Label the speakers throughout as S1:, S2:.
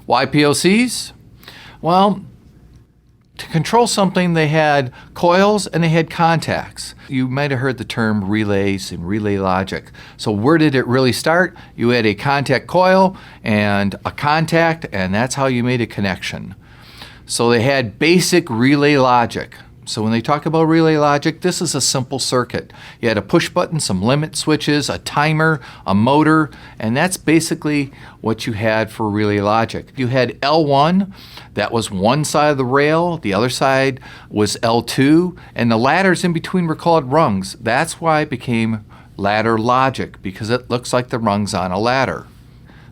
S1: Why PLCs? Well, to control something, they had coils and they had contacts. You might have heard the term relays and relay logic. So where did it really start? You had a contact coil and a contact, and that's how you made a connection. So they had basic relay logic. So when they talk about relay logic, this is a simple circuit. You had a push button, some limit switches, a timer, a motor, and that's basically what you had for relay logic. You had L1, that was one side of the rail, the other side was L2, and the ladders in between were called rungs. That's why it became ladder logic, because it looks like the rungs on a ladder.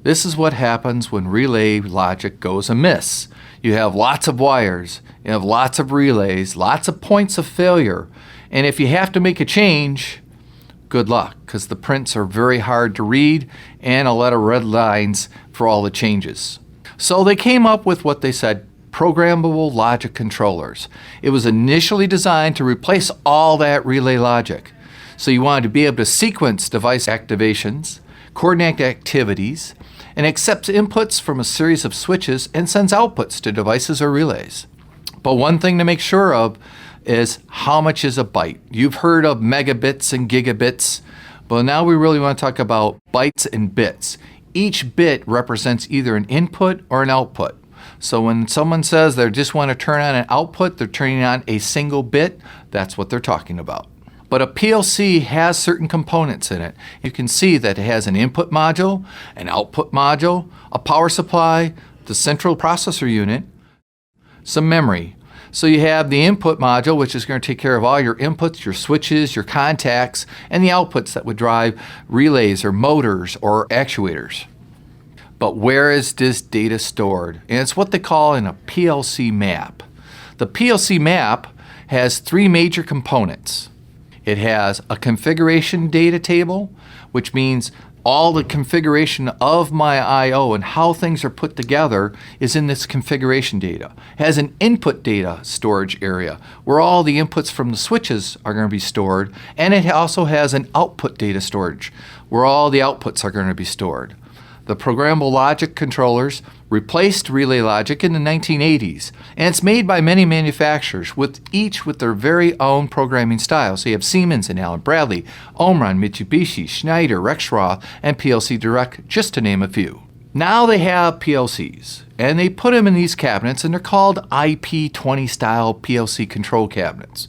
S1: This is what happens when relay logic goes amiss. You have lots of wires, you have lots of relays, lots of points of failure, and if you have to make a change, good luck, because the prints are very hard to read and a lot of red lines for all the changes. So they came up with what they said, programmable logic controllers. It was initially designed to replace all that relay logic. So you wanted to be able to sequence device activations, coordinate activities, and accepts inputs from a series of switches and sends outputs to devices or relays. But one thing to make sure of is how much is a byte. You've heard of megabits and gigabits, but now we really want to talk about bytes and bits. Each bit represents either an input or an output. So when someone says they just want to turn on an output, they're turning on a single bit, that's what they're talking about. But a PLC has certain components in it. You can see that it has an input module, an output module, a power supply, the central processor unit, some memory. So you have the input module, which is going to take care of all your inputs, your switches, your contacts, and the outputs that would drive relays or motors or actuators. But where is this data stored? And it's what they call in a PLC map. The PLC map has three major components. It has a configuration data table, which means all the configuration of my I/O and how things are put together is in this configuration data. It has an input data storage area where all the inputs from the switches are going to be stored, and it also has an output data storage where all the outputs are going to be stored. The programmable logic controllers replaced relay logic in the 1980s, and it's made by many manufacturers, each with their very own programming style. So you have Siemens and Allen Bradley, Omron, Mitsubishi, Schneider, Rexroth, and PLC Direct, just to name a few. Now they have PLCs, and they put them in these cabinets, and they're called IP20 style PLC control cabinets.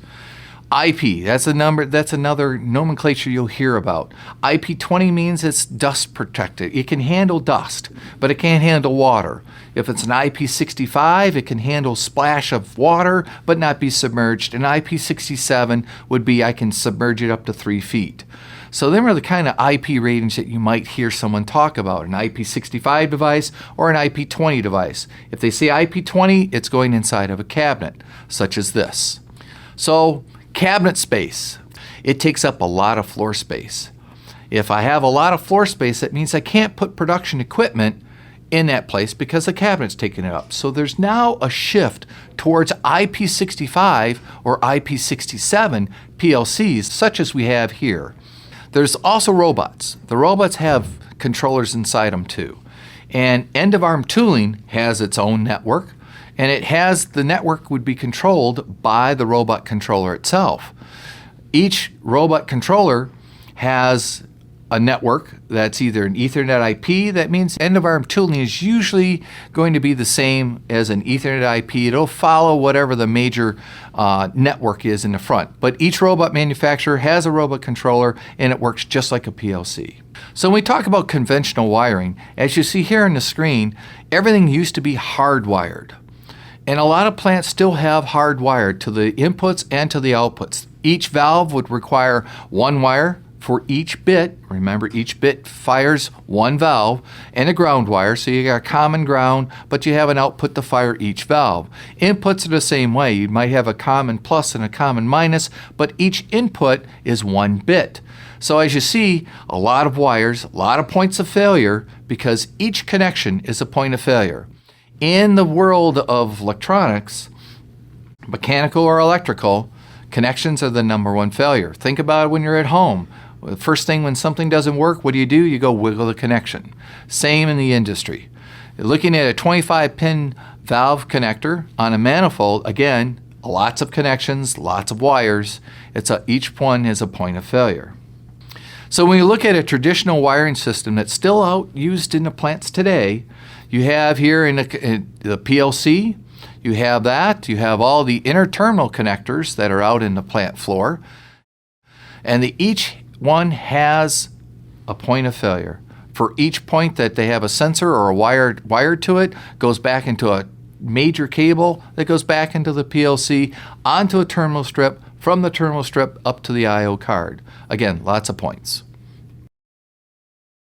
S1: IP, that's another nomenclature you'll hear about. IP20 means it's dust protected. It can handle dust, but it can't handle water. If it's an IP65, it can handle splash of water, but not be submerged. An IP67 would be I can submerge it up to 3 feet. So them are the kind of IP ratings that you might hear someone talk about, an IP65 device or an IP20 device. If they say IP20, it's going inside of a cabinet, such as this. So cabinet space, it takes up a lot of floor space. If I have a lot of floor space, that means I can't put production equipment in that place because the cabinet's taking it up. So there's now a shift towards IP65 or IP67 PLCs, such as we have here. There's also robots. The robots have controllers inside them too. And end-of-arm tooling has its own network, and the network would be controlled by the robot controller itself. Each robot controller has a network that's either an Ethernet IP. That means end-of-arm tooling is usually going to be the same as an Ethernet IP. It'll follow whatever the major network is in the front. But each robot manufacturer has a robot controller, and it works just like a PLC. So when we talk about conventional wiring, as you see here on the screen, everything used to be hardwired. And a lot of plants still have hardwired to the inputs and to the outputs. Each valve would require one wire for each bit. Remember, each bit fires one valve and a ground wire, so you got a common ground, but you have an output to fire each valve. Inputs are the same way. You might have a common plus and a common minus, but each input is one bit. So as you see, a lot of wires, a lot of points of failure, because each connection is a point of failure. In the world of electronics, mechanical or electrical, connections are the number one failure. Think about it when you're at home. The first thing when something doesn't work, what do? You go wiggle the connection. Same in the industry. Looking at a 25-pin valve connector on a manifold, again, lots of connections, lots of wires. Each one is a point of failure. So when you look at a traditional wiring system that's still out used in the plants today, you have here in the PLC, you have all the inter-terminal connectors that are out in the plant floor, and each one has a point of failure. For each point that they have a sensor or a wired to it, goes back into a major cable that goes back into the PLC, onto a terminal strip, from the terminal strip up to the I/O card. Again, lots of points.